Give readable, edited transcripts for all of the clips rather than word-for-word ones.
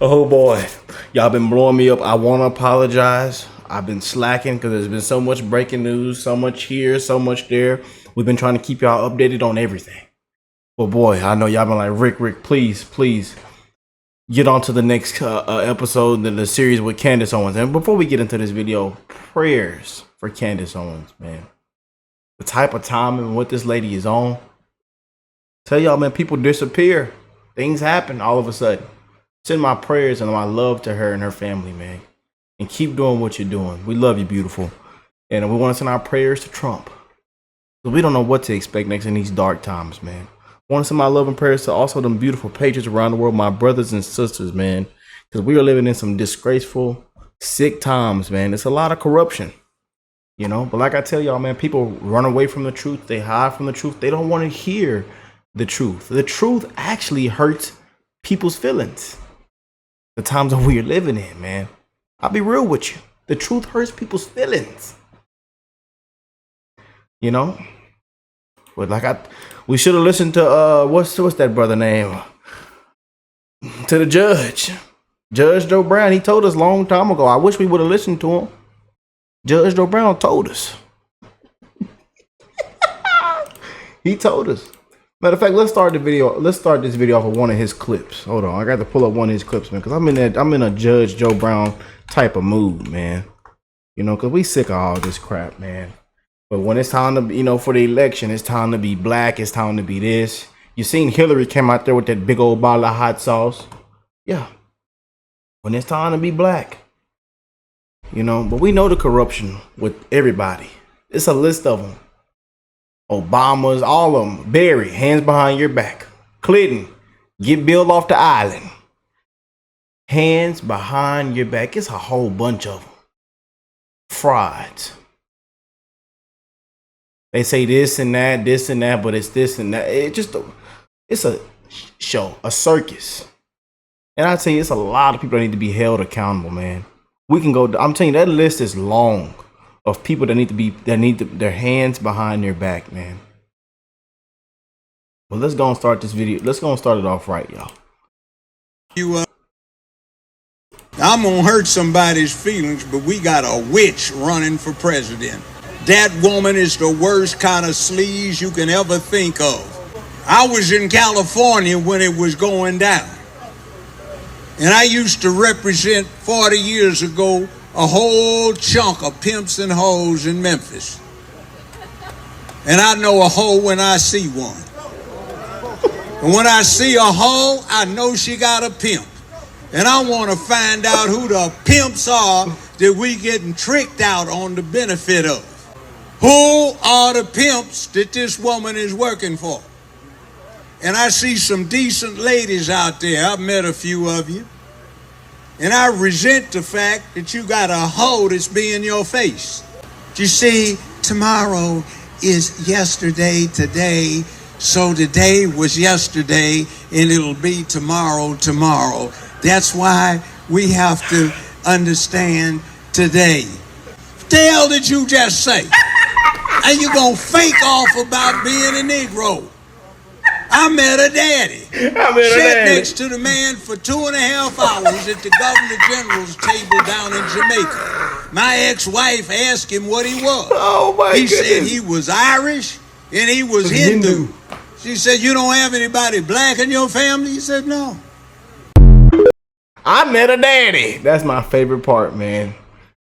Oh boy, y'all been blowing me up. I want to apologize. I've been slacking because there's been so much breaking news, so much here, so much there. We've been trying to keep y'all updated on everything. But boy, I know y'all been like, Rick, please get on to the next episode in the series with Candace Owens. And before we get into this video, prayers for Candace Owens, man. The type of time and what this lady is on. Tell y'all, man, people disappear. Things happen all of a sudden. Send my prayers and my love to her and her family, man. And keep doing what you're doing. We love you, beautiful. And we want to send our prayers to Trump. So we don't know what to expect next in these dark times, man. I want to send my love and prayers to also them beautiful patriots around the world, my brothers and sisters, man. Because we are living in some disgraceful, sick times, man. It's a lot of corruption, you know. But like I tell y'all, man, people run away from the truth. They hide from the truth. They don't want to hear the truth. The truth actually hurts people's feelings. The times that we're living in, man. I'll be real with you. The truth hurts people's feelings. You know? But we should have listened to what's that brother name? To the judge. Judge Joe Brown. He told us a long time ago. I wish we would have listened to him. Judge Joe Brown told us. He told us. Matter of fact, let's start this video off with one of his clips. Hold on, I got to pull up one of his clips, man, because I'm in a Judge Joe Brown type of mood, man. You know, because we sick of all this crap, man. But when it's time to, you know, for the election, it's time to be black. It's time to be this. You seen Hillary came out there with that big old bottle of hot sauce. Yeah. When it's time to be black. You know, but we know the corruption with everybody. It's a list of them. Obama's, all of them. Barry, hands behind your back. Clinton, get Bill off the island. Hands behind your back. It's a whole bunch of them. Frauds. They say this and that, but it's this and that. It's a show, a circus. And I tell you, it's a lot of people that need to be held accountable, man. We can go, I'm telling you, that list is long. Of people that need their hands behind their back, man. Well, let's go and start this video. Let's go and start it off right, y'all. I'm gonna hurt somebody's feelings, but we got a witch running for president. That woman is the worst kind of sleaze you can ever think of. I was in California when it was going down. And I used to represent 40 years ago a whole chunk of pimps and hoes in Memphis. And I know a hoe when I see one. And when I see a hoe, I know she got a pimp. And I want to find out who the pimps are that we getting tricked out on the benefit of. Who are the pimps that this woman is working for? And I see some decent ladies out there. I've met a few of you. And I resent the fact that you got a hoe that's being your face. You see, tomorrow is yesterday today, so today was yesterday, and it'll be tomorrow. That's why we have to understand today. What the hell did you just say? Are you gonna fake off about being a Negro? I met a daddy. Sat next to the man for 2.5 hours at the Governor General's table down in Jamaica. My ex-wife asked him what he was. Oh my He goodness. said he was Irish and he was Hindu. She said, you don't have anybody black in your family? He said, no. I met a daddy. That's my favorite part, man.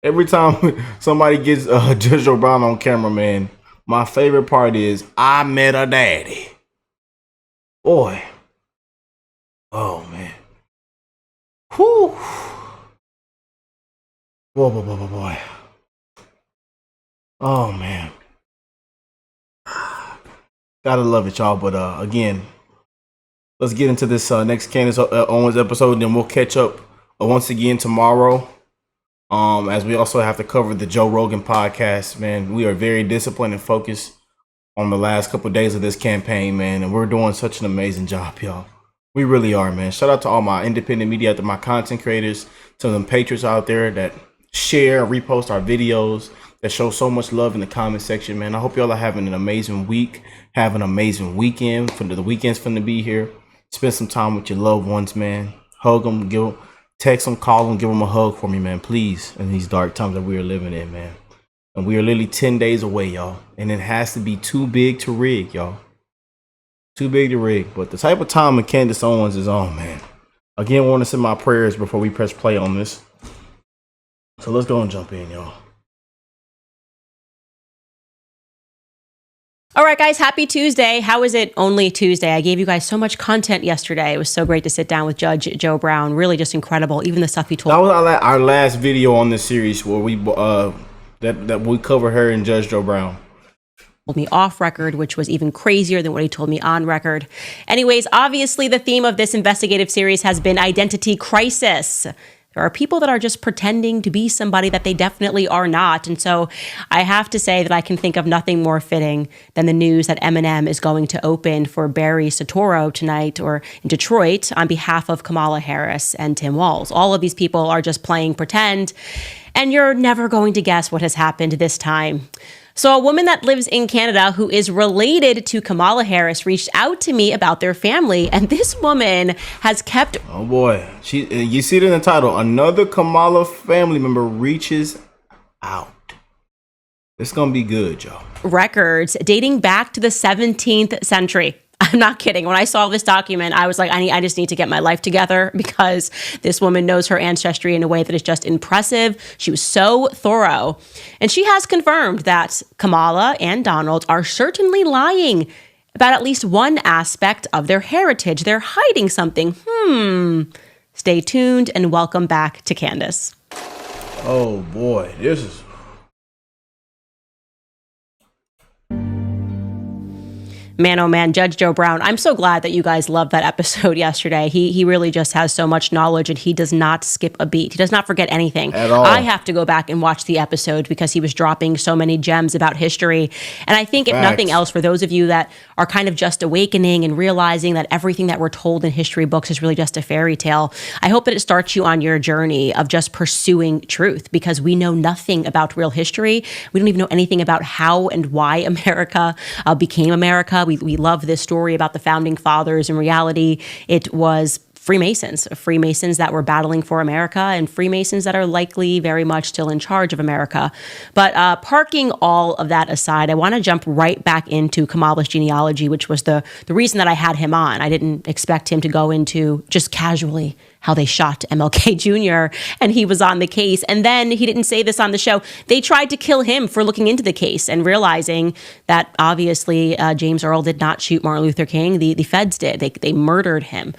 Every time somebody gets Judge Joe Brown on camera, man, my favorite part is I met a daddy. Boy. Oh, man. Whew. Boy. Oh, man. Gotta love it, y'all. But again, let's get into this next Candace Owens episode, and then we'll catch up once again tomorrow. As we also have to cover the Joe Rogan podcast, man. We are very disciplined and focused on the last couple of days of this campaign, man, and we're doing such an amazing job, y'all. We really are, man. Shout out to all my independent media, to my content creators, to them patriots out there that share and repost our videos, that show so much love in the comment section, man. I hope y'all are having an amazing week, have an amazing weekend. The weekend's finna be here. Spend some time with your loved ones, man. Hug them, text him, call him, give him a hug for me, man, please, in these dark times that we are living in, man. And we are literally 10 days away, y'all. And it has to be too big to rig, y'all. Too big to rig. But the type of time Candace Owens is on, man. Again, I want to send my prayers before we press play on this. So let's go and jump in, y'all. All right, guys, happy Tuesday. How is it only Tuesday? I gave you guys so much content yesterday. It was so great to sit down with Judge Joe Brown. Really just incredible. Even the stuff he told. That was our last video on this series where we that we cover her and Judge Joe Brown. Told me off record, which was even crazier than what he told me on record. Anyways, obviously the theme of this investigative series has been identity crisis. There are people that are just pretending to be somebody that they definitely are not. And so I have to say that I can think of nothing more fitting than the news that Eminem is going to open for Barry Soetoro tonight or in Detroit on behalf of Kamala Harris and Tim Walz. All of these people are just playing pretend, and you're never going to guess what has happened this time. So a woman that lives in Canada who is related to Kamala Harris reached out to me about their family, and this woman has kept... Oh boy, you see it in the title. Another Kamala family member reaches out. It's gonna be good, y'all. Records dating back to the 17th century. I'm not kidding. When I saw this document, I was like, I just need to get my life together because this woman knows her ancestry in a way that is just impressive. She was so thorough. And she has confirmed that Kamala and Donald are certainly lying about at least one aspect of their heritage. They're hiding something. Stay tuned and welcome back to Candace. Oh boy, this is... Man, oh man, Judge Joe Brown. I'm so glad that you guys loved that episode yesterday. He really just has so much knowledge, and he does not skip a beat. He does not forget anything. At all. I have to go back and watch the episode because he was dropping so many gems about history. And I think if nothing else, for those of you that are kind of just awakening and realizing that everything that we're told in history books is really just a fairy tale, I hope that it starts you on your journey of just pursuing truth, because we know nothing about real history. We don't even know anything about how and why America became America. We love this story about the founding fathers. In reality, it was Freemasons that were battling for America, and Freemasons that are likely very much still in charge of America. But parking all of that aside, I want to jump right back into Kamala's genealogy, which was the reason that I had him on. I didn't expect him to go into just casually how they shot MLK Jr. and he was on the case. And then he didn't say this on the show. They tried to kill him for looking into the case and realizing that obviously James Earl did not shoot Martin Luther King. The feds did. They murdered him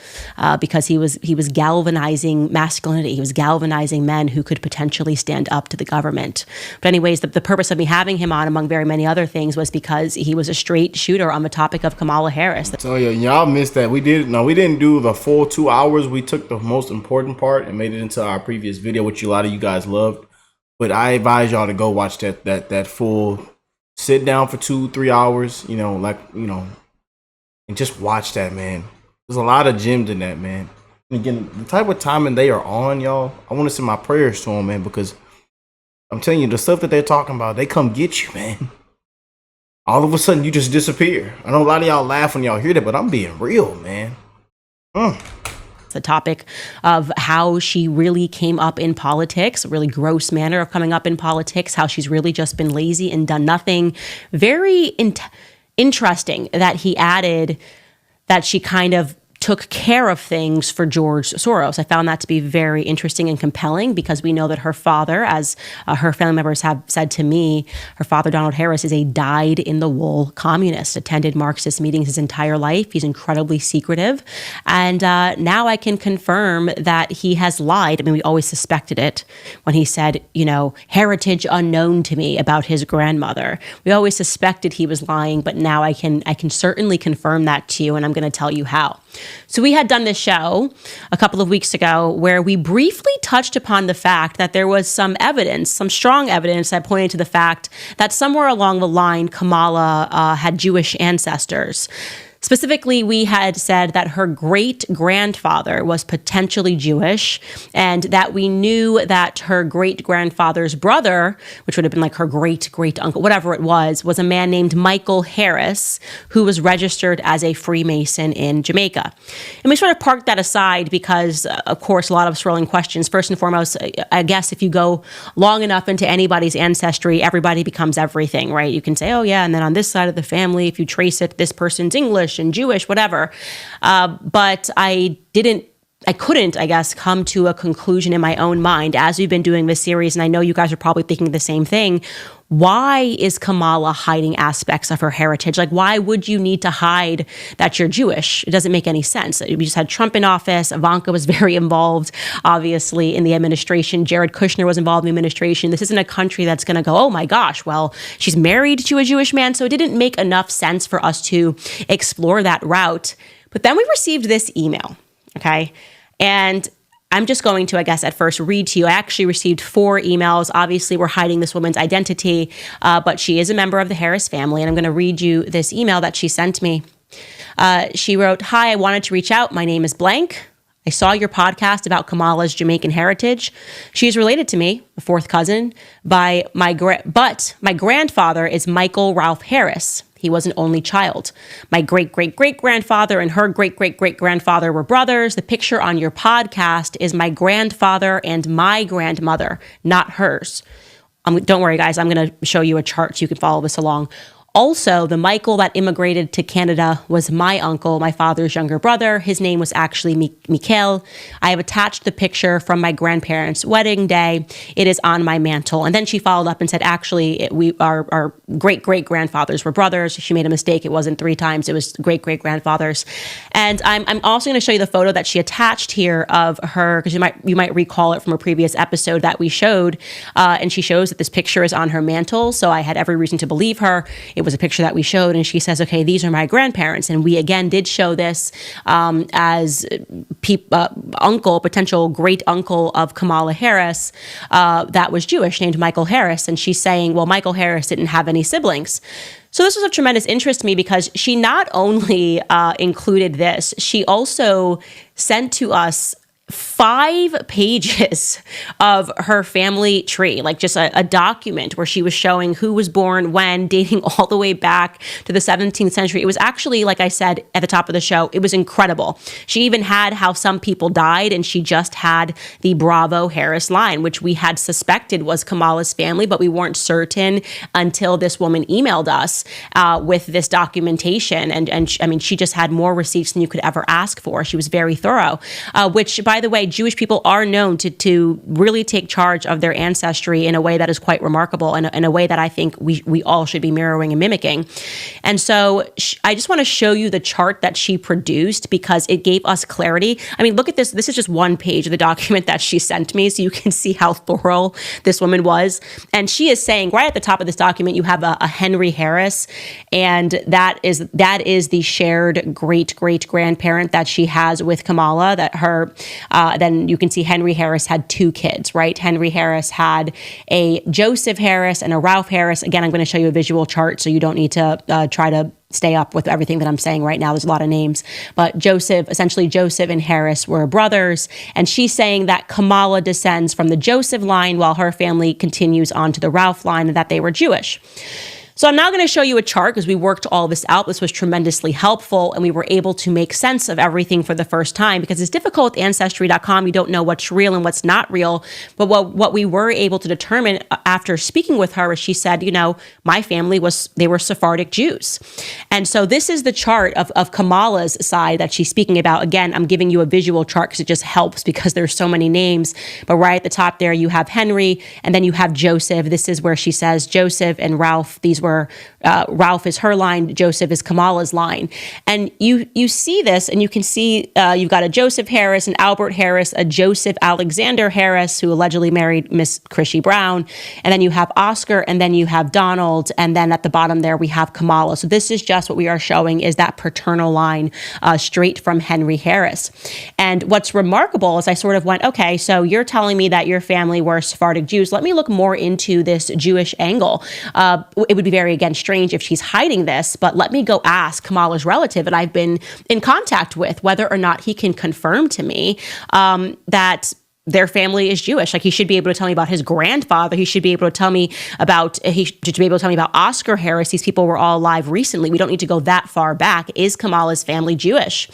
because he was galvanizing masculinity. He was galvanizing men who could potentially stand up to the government. But anyways, the purpose of me having him on, among very many other things, was because he was a straight shooter on the topic of Kamala Harris. So yeah, y'all missed that. We didn't do the full 2 hours. We took the most important part and made it into our previous video, which a lot of you guys loved. But I advise y'all to go watch that full sit down for 2-3 hours, and just watch that, man. There's a lot of gems in that, man. And again, the type of timing they are on, y'all, I want to send my prayers to them, man, because I'm telling you, the stuff that they're talking about, they come get you, man. All of a sudden, you just disappear. I know a lot of y'all laugh when y'all hear that, but I'm being real, man. The topic of how she really came up in politics, a really gross manner of coming up in politics, how she's really just been lazy and done nothing. Very interesting that he added that she kind of took care of things for George Soros. I found that to be very interesting and compelling because we know that her father, as her family members have said to me, her father, Donald Harris, is a dyed-in-the-wool communist, attended Marxist meetings his entire life. He's incredibly secretive. And now I can confirm that he has lied. I mean, we always suspected it when he said, heritage unknown to me about his grandmother. We always suspected he was lying, but now I can certainly confirm that to you, and I'm going to tell you how. So we had done this show a couple of weeks ago where we briefly touched upon the fact that there was some evidence, some strong evidence that pointed to the fact that somewhere along the line, Kamala had Jewish ancestors. Specifically, we had said that her great-grandfather was potentially Jewish, and that we knew that her great-grandfather's brother, which would have been like her great-great-uncle, whatever it was a man named Michael Harris, who was registered as a Freemason in Jamaica. And we sort of parked that aside because, of course, a lot of swirling questions. First and foremost, I guess if you go long enough into anybody's ancestry, everybody becomes everything, right? You can say, oh yeah, and then on this side of the family, if you trace it, this person's English and Jewish, whatever. But I couldn't, I guess, come to a conclusion in my own mind as we've been doing this series. And I know you guys are probably thinking the same thing. Why is Kamala hiding aspects of her heritage? Like, why would you need to hide that you're Jewish? It doesn't make any sense. We just had Trump in office. Ivanka was very involved, obviously, in the administration. Jared Kushner was involved in the administration. This isn't a country that's going to go, oh my gosh, well, she's married to a Jewish man. So it didn't make enough sense for us to explore that route. But then we received this email, okay? And I'm just going to, I guess, at first read to you. I actually received 4 emails. Obviously, we're hiding this woman's identity, but she is a member of the Harris family. And I'm going to read you this email that she sent me. She wrote, "Hi, I wanted to reach out. My name is blank. I saw your podcast about Kamala's Jamaican heritage. She is related to me, a 4th cousin, but my grandfather is Michael Ralph Harris. He was an only child. My great-great-great-grandfather and her great-great-great-grandfather were brothers. The picture on your podcast is my grandfather and my grandmother, not hers." Don't worry, guys. I'm going to show you a chart so you can follow this along. Also, the Michael that immigrated to Canada was my uncle, my father's younger brother. His name was actually Mikhail. I have attached the picture from my grandparents' wedding day. It is on my mantle. And then she followed up and said, actually, our great-great-grandfathers were brothers. She made a mistake. It wasn't 3 times. It was great-great-grandfathers. And I'm also going to show you the photo that she attached here of her, because you might recall it from a previous episode that we showed. And she shows that this picture is on her mantle. So I had every reason to believe her. It was a picture that we showed, and she says, okay, these are my grandparents. And we again did show this as potential great uncle of Kamala Harris that was Jewish, named Michael Harris. And she's saying, well, Michael Harris didn't have any siblings. So this was of tremendous interest to me because she not only included this, she also sent to us 5 pages of her family tree, like just a document where she was showing who was born when, dating all the way back to the 17th century. It was actually, like I said at the top of the show, it was incredible. She even had how some people died, and she just had the Bravo Harris line, which we had suspected was Kamala's family, but we weren't certain until this woman emailed us with this documentation. And I mean, she just had more receipts than you could ever ask for. She was very thorough, which, by the way, Jewish people are known to really take charge of their ancestry in a way that is quite remarkable, and in a way that I think we all should be mirroring and mimicking. And so I just want to show you the chart that she produced because it gave us clarity. I mean, look at this. This is just 1 page of the document that she sent me, so you can see how thorough this woman was. And she is saying right at the top of this document, you have a Henry Harris, and that is the shared great-great-grandparent that she has with Kamala, that her then you can see Henry Harris had 2 kids, right? Henry Harris had a Joseph Harris and a Ralph Harris. Again, I'm going to show you a visual chart, so you don't need to try to stay up with everything that I'm saying right now. There's a lot of names. But essentially Joseph and Harris were brothers. And she's saying that Kamala descends from the Joseph line while her family continues on to the Ralph line, and that they were Jewish. So I'm now going to show you a chart because we worked all this out. This was tremendously helpful, and we were able to make sense of everything for the first time because it's difficult with Ancestry.com. You don't know what's real and what's not real. But what we were able to determine after speaking with her is she said, my family they were Sephardic Jews. And so this is the chart of Kamala's side that she's speaking about. Again, I'm giving you a visual chart because it just helps because there's so many names. But right at the top there, you have Henry, and then you have Joseph. This is where she says Joseph and Ralph. These were Ralph is her line, Joseph is Kamala's line. And you see this, and you can see you've got a Joseph Harris, an Albert Harris, a Joseph Alexander Harris, who allegedly married Miss Chrissy Brown. And then you have Oscar, and then you have Donald, and then at the bottom there we have Kamala. So this is just what we are showing is that paternal line straight from Henry Harris. And what's remarkable is I sort of went, okay, so you're telling me that your family were Sephardic Jews. Let me look more into this Jewish angle. It would be very very, again, strange if she's hiding this, but let me go ask Kamala's relative that I've been in contact with whether or not he can confirm to me that their family is Jewish. Like, he should be able to tell me about his grandfather. He should be able to tell me about Oscar Harris. These people were all alive recently. We don't need to go that far back. Is Kamala's family Jewish?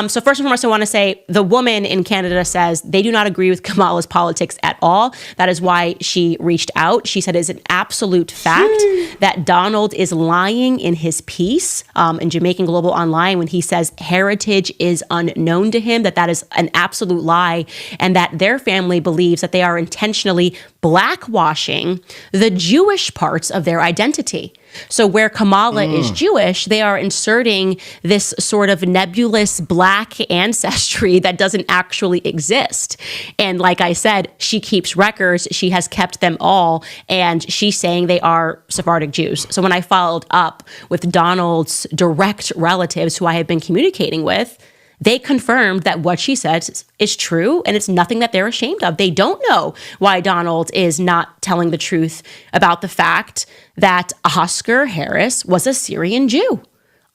So first and foremost, I want to say the woman in Canada says they do not agree with Kamala's politics at all. That is why she reached out. She said it's an absolute fact that Donald is lying in his piece in Jamaican Global Online when he says heritage is unknown to him, that is an absolute lie, and that their family believes that they are intentionally blackwashing the Jewish parts of their identity. So where Kamala is Jewish, they are inserting this sort of nebulous black ancestry that doesn't actually exist. And like I said, she keeps records. She has kept them all. And she's saying they are Sephardic Jews. So when I followed up with Donald's direct relatives who I have been communicating with, they confirmed that what she said is true, and it's nothing that they're ashamed of. They don't know why Donald is not telling the truth about the fact that Oscar Harris was a Syrian Jew.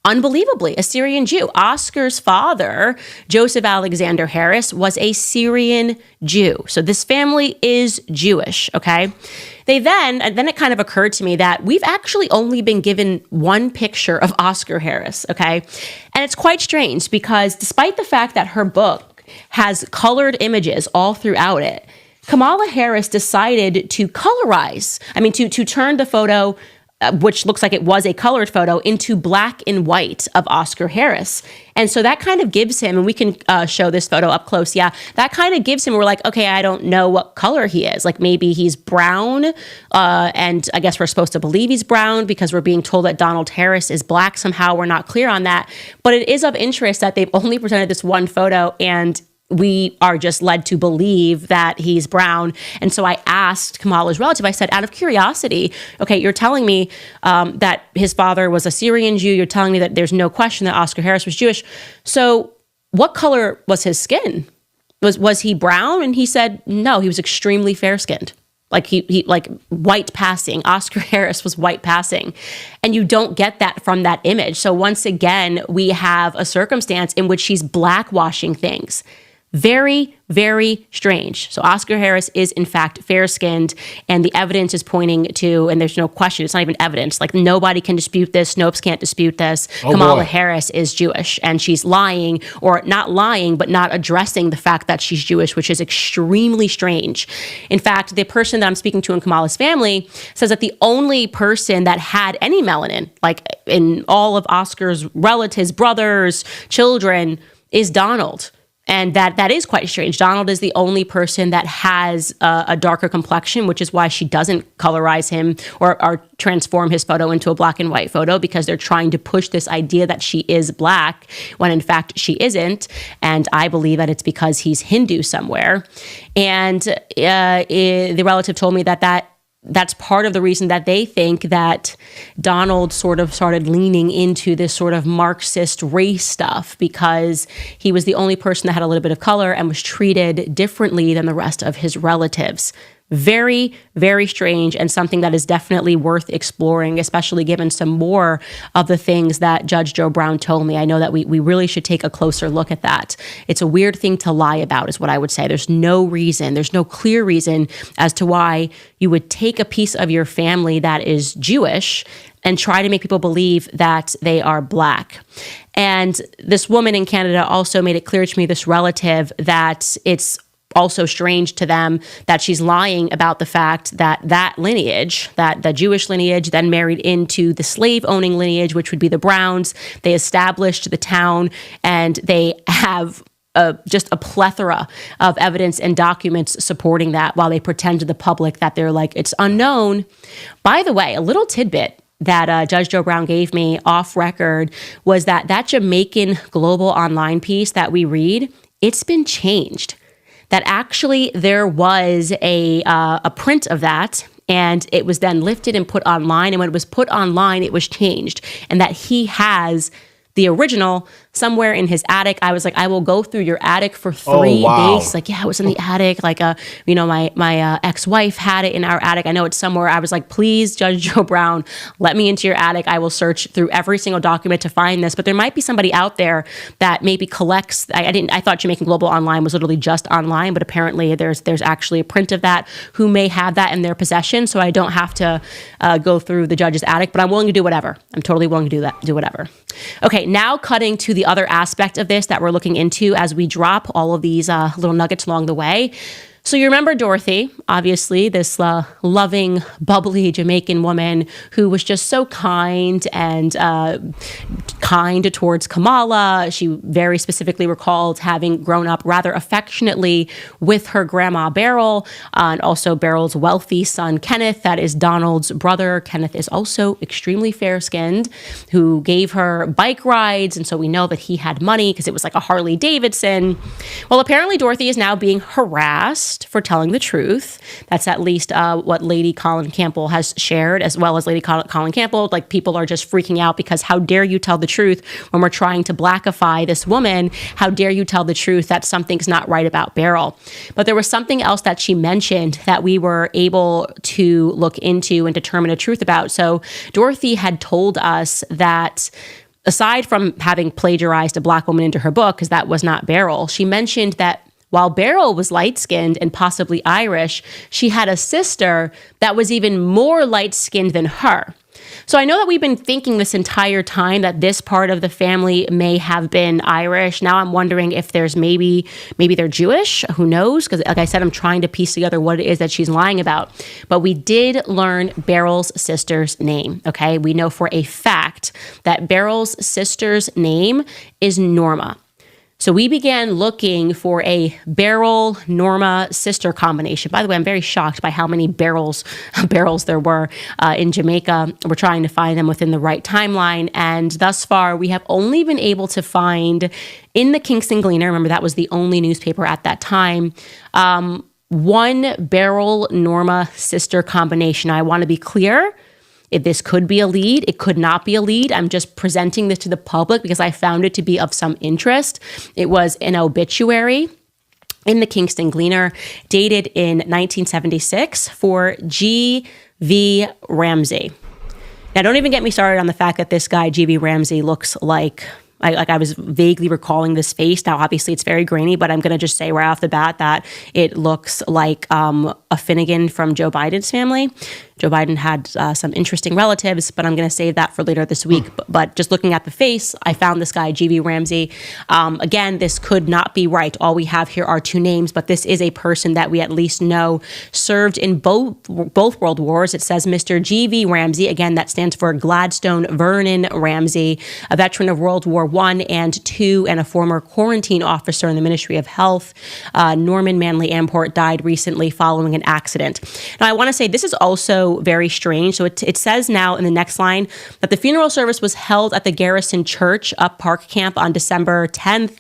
Unbelievably, a Syrian Jew. Oscar's father, Joseph Alexander Harris, was a Syrian Jew. So this family is Jewish, okay? And then it kind of occurred to me that we've actually only been given one picture of Oscar Harris, okay? And it's quite strange because despite the fact that her book has colored images all throughout it, Kamala Harris decided to to turn the photo, which looks like it was a colored photo, into black and white of Oscar Harris. And so that kind of gives him, and we can show this photo up close, that kind of gives him, we're like, okay, I don't know what color he is. Like maybe he's brown, and I guess we're supposed to believe he's brown because we're being told that Donald Harris is black somehow. We're not clear on that. But it is of interest that they've only presented this one photo, and we are just led to believe that he's brown. And so I asked Kamala's relative, I said, out of curiosity, okay, you're telling me that his father was a Syrian Jew. You're telling me that there's no question that Oscar Harris was Jewish. So what color was his skin? Was he brown? And he said, no, he was extremely fair-skinned. Like he like white passing. Oscar Harris was white passing. And you don't get that from that image. So once again, we have a circumstance in which she's blackwashing things. Very, very strange. So Oscar Harris is in fact fair-skinned, and the evidence is pointing to, and there's no question, it's not even evidence, like nobody can dispute this, Snopes can't dispute this. Kamala Harris is Jewish, and she's lying, or not lying, but not addressing the fact that she's Jewish, which is extremely strange. In fact, the person that I'm speaking to in Kamala's family says that the only person that had any melanin, like in all of Oscar's relatives, brothers, children, is Donald. And that is quite strange. Donald is the only person that has a darker complexion, which is why she doesn't colorize him or transform his photo into a black and white photo, because they're trying to push this idea that she is black when in fact she isn't. And I believe that it's because he's Hindu somewhere. And the relative told me that's part of the reason that they think that Donald sort of started leaning into this sort of Marxist race stuff, because he was the only person that had a little bit of color and was treated differently than the rest of his relatives. Very, very strange, and something that is definitely worth exploring, especially given some more of the things that Judge Joe Brown told me. I know that we really should take a closer look at that. It's a weird thing to lie about, is what I would say. There's no clear reason as to why you would take a piece of your family that is Jewish and try to make people believe that they are black. And this woman in Canada also made it clear to me, this relative, that it's also strange to them that she's lying about the fact that lineage, that the Jewish lineage, then married into the slave-owning lineage, which would be the Browns. They established the town, and they have just a plethora of evidence and documents supporting that, while they pretend to the public that they're like, it's unknown. By the way, a little tidbit that Judge Joe Brown gave me off record was that Jamaican Global Online piece that we read, it's been changed. That actually there was a print of that, and it was then lifted and put online. And when it was put online, it was changed, and that he has the original somewhere in his attic. I was like, I will go through your attic for 3 wow. days. He's like, yeah, it was in the attic. Like, my ex-wife had it in our attic. I know it's somewhere. I was like, please, Judge Joe Brown, let me into your attic. I will search through every single document to find this. But there might be somebody out there that maybe collects. I thought Jamaican Global Online was literally just online, but apparently there's actually a print of that, who may have that in their possession. So I don't have to go through the judge's attic, but I'm willing to do whatever. I'm totally willing to do whatever. Okay, now cutting to the other aspect of this that we're looking into as we drop all of these little nuggets along the way. So you remember Dorothy, obviously, this loving, bubbly Jamaican woman who was just so kind and kind towards Kamala. She very specifically recalled having grown up rather affectionately with her grandma Beryl, and also Beryl's wealthy son Kenneth, that is Donald's brother. Kenneth is also extremely fair-skinned, who gave her bike rides, and so we know that he had money because it was like a Harley Davidson. Well, apparently Dorothy is now being harassed for telling the truth. That's at least what Lady Colin Campbell has shared, as well as Lady Colin Campbell. Like, people are just freaking out because how dare you tell the truth when we're trying to blackify this woman? How dare you tell the truth that something's not right about Beryl? But there was something else that she mentioned that we were able to look into and determine the truth about. So Dorothy had told us that aside from having plagiarized a black woman into her book, because that was not Beryl, she mentioned that while Beryl was light-skinned and possibly Irish, she had a sister that was even more light-skinned than her. So I know that we've been thinking this entire time that this part of the family may have been Irish. Now I'm wondering if there's maybe they're Jewish. Who knows? Because like I said, I'm trying to piece together what it is that she's lying about. But we did learn Beryl's sister's name, okay? We know for a fact that Beryl's sister's name is Norma. So we began looking for a Beryl-Norma sister combination. By the way, I'm very shocked by how many barrels there were in Jamaica. We're trying to find them within the right timeline. And thus far, we have only been able to find in the Kingston Gleaner, remember that was the only newspaper at that time, one Beryl-Norma sister combination. I want to be clear. If this could be a lead, it could not be a lead. I'm just presenting this to the public because I found it to be of some interest. It was an obituary in the Kingston Gleaner dated in 1976 for G.V. Ramsey. Now, don't even get me started on the fact that this guy, G.V. Ramsey, looks like I was vaguely recalling this face. Now, obviously, it's very grainy, but I'm going to just say right off the bat that it looks like a Finnegan from Joe Biden's family. Joe Biden had some interesting relatives, but I'm going to save that for later this week. But just looking at the face, I found this guy, G.V. Ramsey. Again, this could not be right. All we have here are two names, but this is a person that we at least know served in both World Wars. It says Mr. G.V. Ramsey. Again, that stands for Gladstone Vernon Ramsey, a veteran of World War I and II and a former quarantine officer in the Ministry of Health. Norman Manley Amport died recently following an accident. Now, I want to say this is also very strange. So it says now in the next line that the funeral service was held at the Garrison Church up Park Camp on December 10th,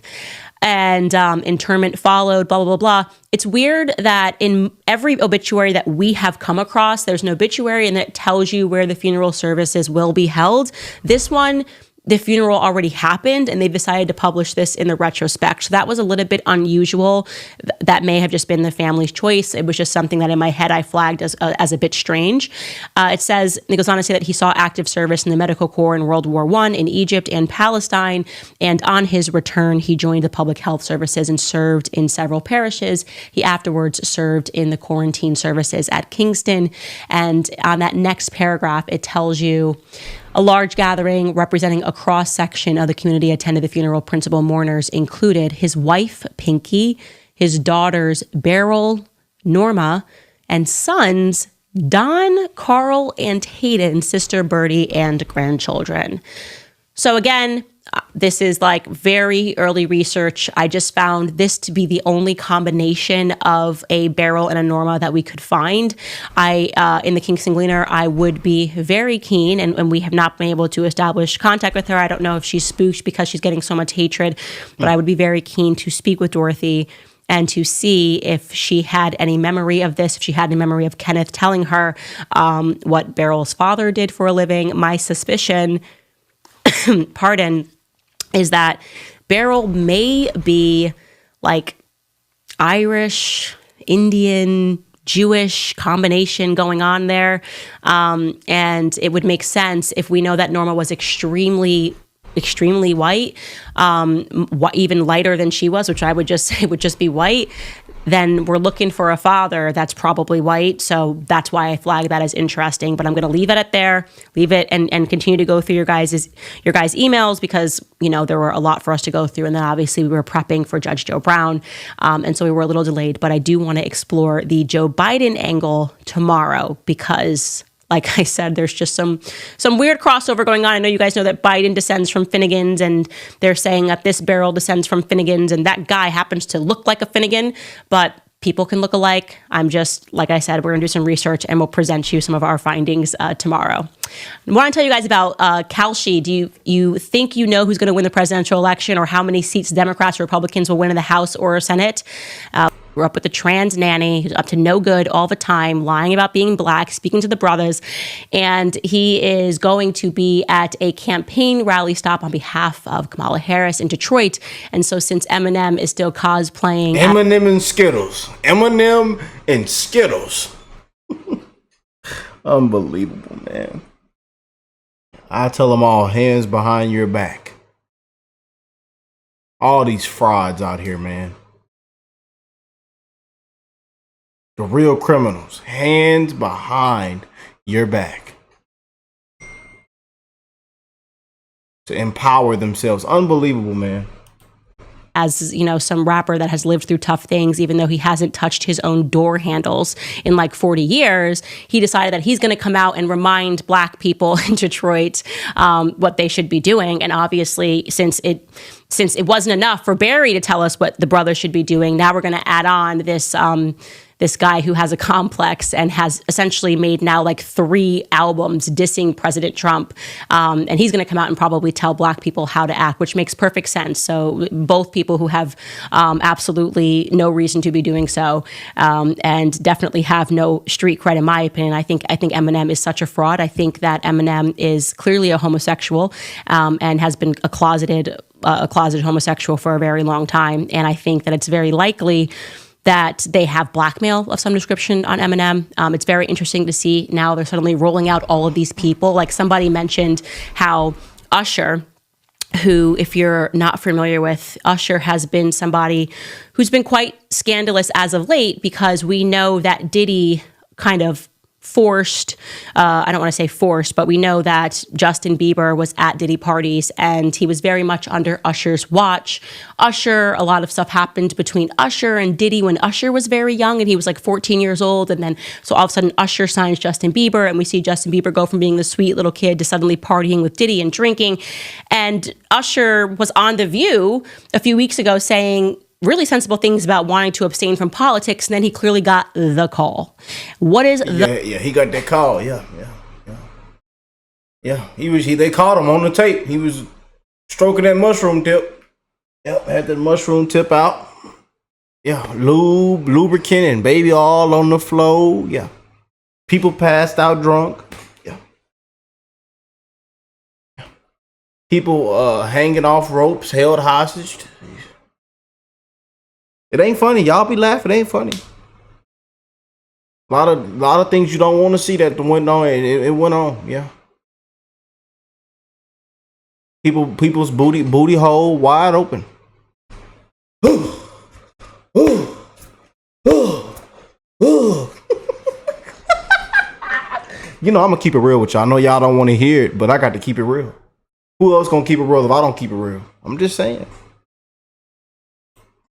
and interment followed, blah, blah, blah, blah. It's weird that in every obituary that we have come across, there's an obituary and it tells you where the funeral services will be held. This one, the funeral already happened and they decided to publish this in the retrospect. So that was a little bit unusual. That may have just been the family's choice. It was just something that in my head I flagged as a bit strange. It goes on to say that he saw active service in the medical corps in World War I in Egypt and Palestine. And on his return, he joined the public health services and served in several parishes. He afterwards served in the quarantine services at Kingston. And on that next paragraph, it tells you a large gathering representing a cross-section of the community attended the funeral. Principal mourners included his wife, Pinky, his daughters, Beryl, Norma, and sons, Don, Carl, and Hayden, sister Bertie, and grandchildren. So again, this is like very early research. I just found this to be the only combination of a Beryl and a Norma that we could find. In the Kingston Gleaner, I would be very keen, and we have not been able to establish contact with her. I don't know if she's spooked because she's getting so much hatred, but I would be very keen to speak with Dorothy and to see if she had any memory of this, if she had any memory of Kenneth telling her what Beryl's father did for a living. My suspicion, pardon, is that Beryl may be like Irish, Indian, Jewish combination going on there. And it would make sense if we know that Norma was extremely white, even lighter than she was, which I would just say would just be white. Then we're looking for a father that's probably white. So that's why I flagged that as interesting. But I'm going to leave it at there, leave it and continue to go through your guys' emails because, there were a lot for us to go through. And then obviously we were prepping for Judge Joe Brown. And so we were a little delayed. But I do want to explore the Joe Biden angle tomorrow because, like I said, there's just some weird crossover going on. I know you guys know that Biden descends from Finnegans, and they're saying that this Beryl descends from Finnegans, and that guy happens to look like a Finnegan, but people can look alike. I'm just, like I said, we're going to do some research, and we'll present you some of our findings tomorrow. I want to tell you guys about Kalshi. Do you think you know who's going to win the presidential election or how many seats Democrats or Republicans will win in the House or Senate? Grew up with a trans nanny who's up to no good all the time, lying about being black, speaking to the brothers. And he is going to be at a campaign rally stop on behalf of Kamala Harris in Detroit. And so since Eminem is still cosplaying... Eminem and Skittles. Eminem and Skittles. Unbelievable, man. I tell them all, hands behind your back. All these frauds out here, man. The real criminals, hands behind your back to empower themselves. Unbelievable, man. As some rapper that has lived through tough things, even though he hasn't touched his own door handles in like 40 years, he decided that he's going to come out and remind black people in Detroit what they should be doing. And obviously, since it wasn't enough for Barry to tell us what the brothers should be doing, now we're going to add on this guy who has a complex and has essentially made now like 3 albums dissing President Trump. And he's going to come out and probably tell black people how to act, which makes perfect sense. So both people who have absolutely no reason to be doing so and definitely have no street cred, in my opinion. I think Eminem is such a fraud. I think that Eminem is clearly a homosexual and has been a closeted homosexual for a very long time. And I think that it's very likely that they have blackmail of some description on Eminem. It's very interesting to see now they're suddenly rolling out all of these people. Like somebody mentioned how Usher, who, if you're not familiar with, Usher has been somebody who's been quite scandalous as of late because we know that Diddy kind of forced, I don't want to say forced, but we know that Justin Bieber was at Diddy parties and he was very much under Usher's watch. A lot of stuff happened between Usher and Diddy when Usher was very young and he was like 14 years old. And then, so all of a sudden Usher signs Justin Bieber and we see Justin Bieber go from being the sweet little kid to suddenly partying with Diddy and drinking. And Usher was on The View a few weeks ago saying really sensible things about wanting to abstain from politics, and then he clearly got the call. What is he got that call. Yeah. They caught him on the tape. He was stroking that mushroom tip. Yep, had that mushroom tip out. Yeah, lubricant and baby all on the floor. Yeah. People passed out drunk. Yeah. People hanging off ropes, held hostage. It ain't funny. Y'all be laughing. It ain't funny. A lot of things you don't want to see that went on. It went on. Yeah. People's booty hole wide open. I'm gonna keep it real with y'all. I know y'all don't want to hear it, but I got to keep it real. Who else gonna keep it real if I don't keep it real? I'm just saying.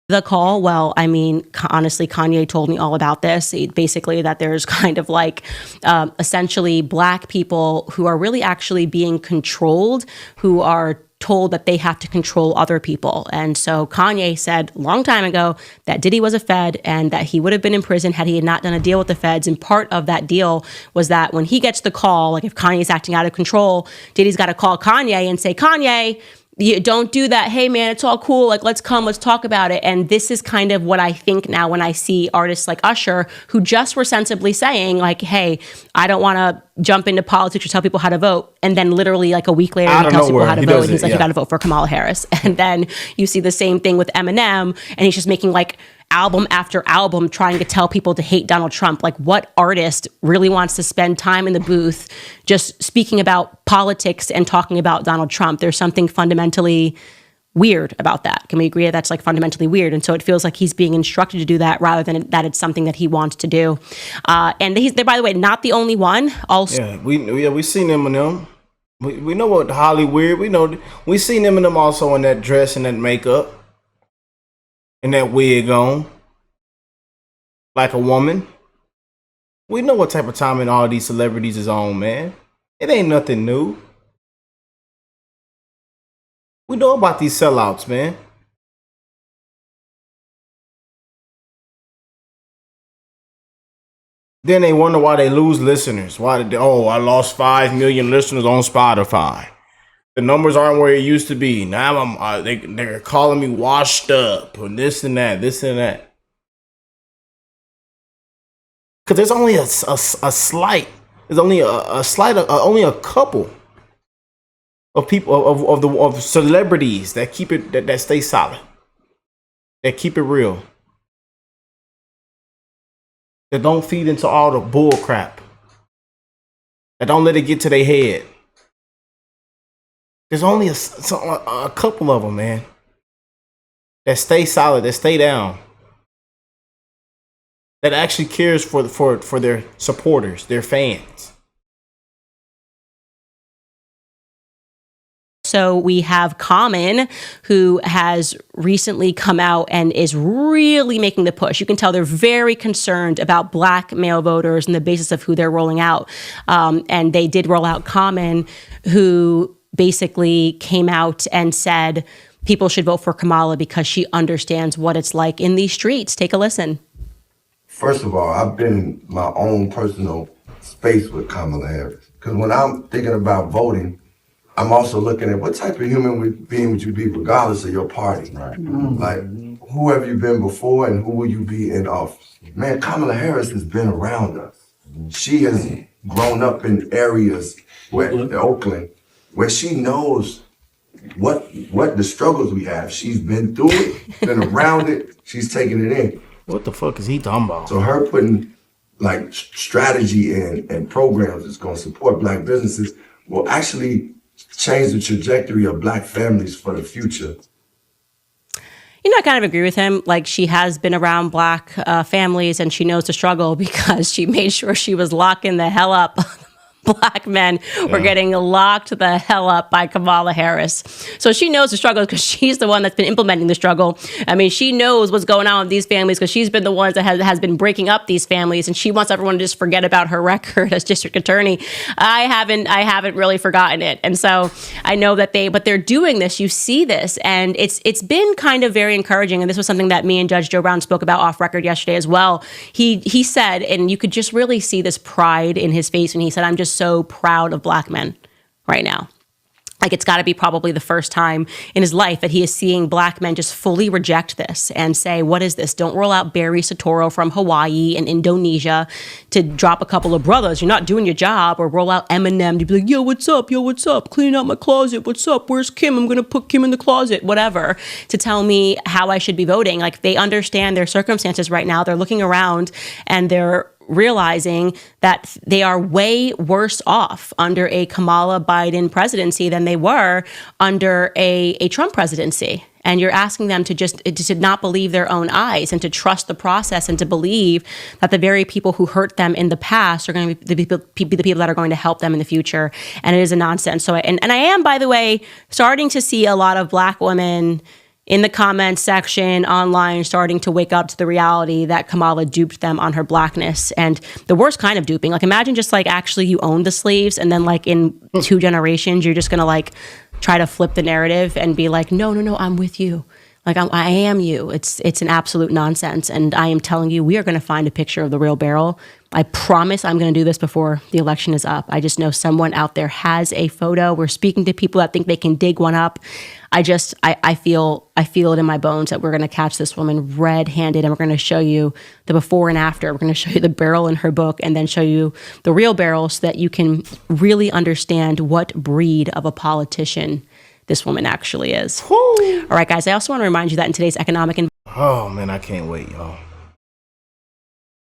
The call? Well, I mean, honestly, Kanye told me all about this. Basically, that there's kind of like essentially black people who are really actually being controlled, who are told that they have to control other people. And so Kanye said a long time ago that Diddy was a Fed and that he would have been in prison had he not done a deal with the Feds. And part of that deal was that when he gets the call, like if Kanye's acting out of control, Diddy's got to call Kanye and say, Kanye, You don't do that. Hey man, it's all cool. Like, let's talk about it. And this is kind of what I think now when I see artists like Usher, who just were sensibly saying like, hey, I don't want to jump into politics or tell people how to vote. And then literally like a week later, he tells people how to vote. And he's like, you got to vote for Kamala Harris. And then you see the same thing with Eminem, and he's just making like album after album trying to tell people to hate Donald Trump. Like, what artist really wants to spend time in the booth just speaking about politics and talking about Donald Trump? There's something fundamentally weird about that. Can we agree that that's like fundamentally weird? And so it feels like he's being instructed to do that rather than that it's something that he wants to do. And they're, by the way, not the only one. Also, we seen Eminem. We know what Hollywood. We seen Eminem also in that dress and that makeup. And that wig on, like a woman. We know what type of timing all these celebrities is on, man. It ain't nothing new. We know about these sellouts, man. Then they wonder why they lose listeners. Why did I lost 5 million listeners on Spotify. The numbers aren't where it used to be. Now they're calling me washed up and this and that. Because there's only a slight. There's only only a couple of people of celebrities that keep it that stay solid, that keep it real, that don't feed into all the bull crap, that don't let it get to their head. There's only a couple of them, man, that stay solid, that stay down, that actually cares for their supporters, their fans. So we have Common, who has recently come out and is really making the push. You can tell they're very concerned about Black male voters and the basis of who they're rolling out. And they did roll out Common, who basically came out and said people should vote for Kamala because she understands what it's like in these streets. Take a listen. First of all, I've been in my own personal space with Kamala Harris. Because when I'm thinking about voting, I'm also looking at what type of human being would you be regardless of your party. Right. Mm-hmm. Like, who have you been before and who will you be in office? Man, Kamala Harris has been around us. She has grown up in areas where Oakland, where she knows what the struggles we have. She's been through it, been around it, she's taken it in. What the fuck is he talking about? So her putting like strategy and programs that's gonna support Black businesses will actually change the trajectory of Black families for the future. You know, I kind of agree with him. Like, she has been around Black families and she knows the struggle because she made sure she was locking the hell up. Black men were getting locked the hell up by Kamala Harris. So she knows the struggle because she's the one that's been implementing the struggle. I mean, she knows what's going on with these families because she's been the one that has been breaking up these families, and she wants everyone to just forget about her record as district attorney. I haven't really forgotten it. And so I know that they're doing this. You see this, and it's been kind of very encouraging. And this was something that me and Judge Joe Brown spoke about off record yesterday as well. He said, and you could just really see this pride in his face when he said, I'm just so proud of Black men right now. Like, it's got to be probably the first time in his life that he is seeing Black men just fully reject this and say, what is this? Don't roll out Barry Soetoro from Hawaii and Indonesia to drop a couple of brothers. You're not doing your job. Or roll out Eminem to be like, yo, what's up? Yo, what's up? Cleaning out my closet. What's up? Where's Kim? I'm going to put Kim in the closet, whatever, to tell me how I should be voting. Like, they understand their circumstances right now. They're looking around and they're realizing that they are way worse off under a Kamala Biden presidency than they were under a Trump presidency. And you're asking them to not believe their own eyes and to trust the process and to believe that the very people who hurt them in the past are going to be the people that are going to help them in the future. And it is a nonsense. So, and I am, by the way, starting to see a lot of Black women in the comments section online starting to wake up to the reality that Kamala duped them on her Blackness, and the worst kind of duping. Like, imagine just like actually you own the slaves, and then like in 2 generations, you're just going to like try to flip the narrative and be like, no, I'm with you. Like I am you. It's an absolute nonsense. And I am telling you, we are going to find a picture of the real Beryl. I promise I'm going to do this before the election is up. I just know someone out there has a photo. We're speaking to people that think they can dig one up. I feel it in my bones that we're going to catch this woman red-handed, and we're going to show you the before and after. We're going to show you the Beryl in her book, and then show you the real Beryl, so that you can really understand what breed of a politician this woman actually is. Woo. All right, guys, I also want to remind you that in today's economic oh man, I can't wait, y'all.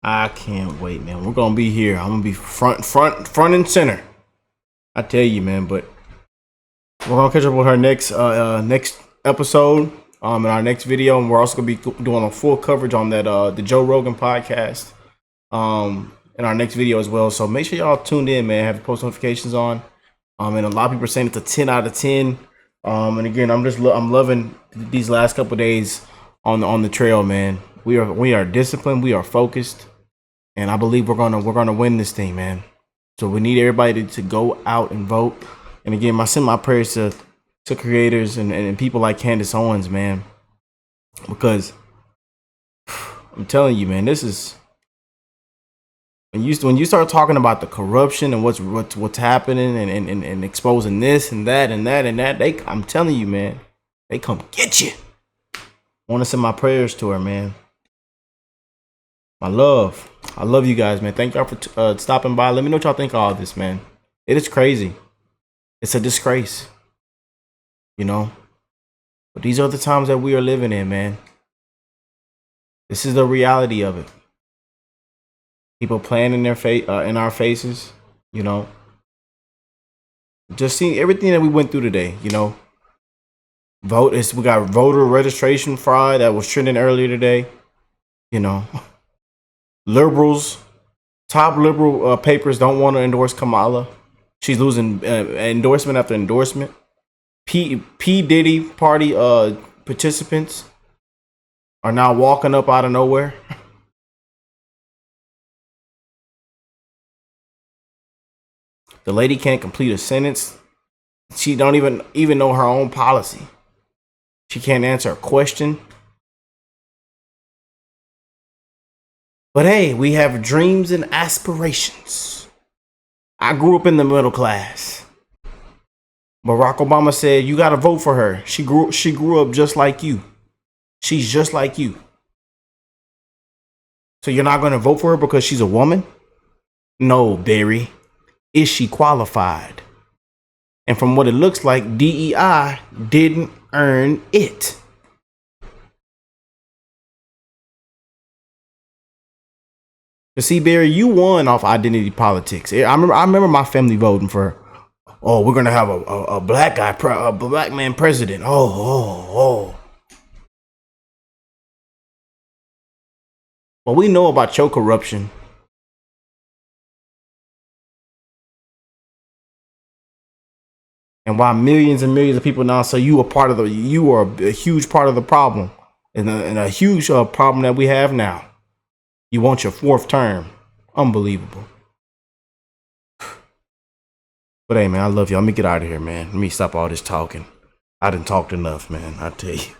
I can't wait, man. We're gonna be here. I'm gonna be front and center. I tell you, man. But we're gonna catch up with her next episode, in our next video, and we're also gonna be doing a full coverage on that the Joe Rogan podcast, in our next video as well. So make sure y'all tuned in, man. Have the post notifications on. And a lot of people are saying it's a 10 out of 10. And again, I'm loving these last couple of days on the trail, man. We are disciplined, we are focused, and I believe we're gonna win this thing, man. So we need everybody to go out and vote. And again, I send my prayers to creators and people like Candace Owens, man, because I'm telling you, man, this is when you start talking about the corruption and what's happening and exposing this and that, I'm telling you, man, they come get you. I want to send my prayers to her, man. My love. I love you guys, man. Thank y'all for stopping by. Let me know what y'all think of all this, man. It is crazy. It's a disgrace, you know. But these are the times that we are living in, man. This is the reality of it. People playing in in our faces, you know. Just seeing everything that we went through today, you know. We got voter registration fraud that was trending earlier today, you know. Liberals, top liberal papers don't want to endorse Kamala. She's losing endorsement after endorsement. P Diddy party participants are now walking up out of nowhere. The lady can't complete a sentence. She don't even know her own policy. She can't answer a question. But hey, we have dreams and aspirations. I grew up in the middle class. Barack Obama said, you got to vote for her. She grew up just like you. She's just like you. So you're not going to vote for her because she's a woman? No, Barry. Is she qualified? And from what it looks like, DEI didn't earn it. But see, Barry, you won off identity politics. I remember my family voting for, oh, we're gonna have a black guy, a black man president. Oh. Well, we know about your corruption. And why millions and millions of people now say you are a huge part of the problem, and a huge problem that we have now. You want your fourth term. Unbelievable. But hey, man, I love you. Let me get out of here, man. Let me stop all this talking. I done talked enough, man. I tell you.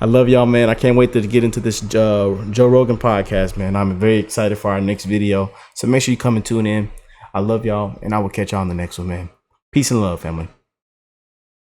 I love y'all, man. I can't wait to get into this Joe Rogan podcast, man. I'm very excited for our next video. So make sure you come and tune in. I love y'all, and I will catch y'all on the next one, man. Peace and love, family.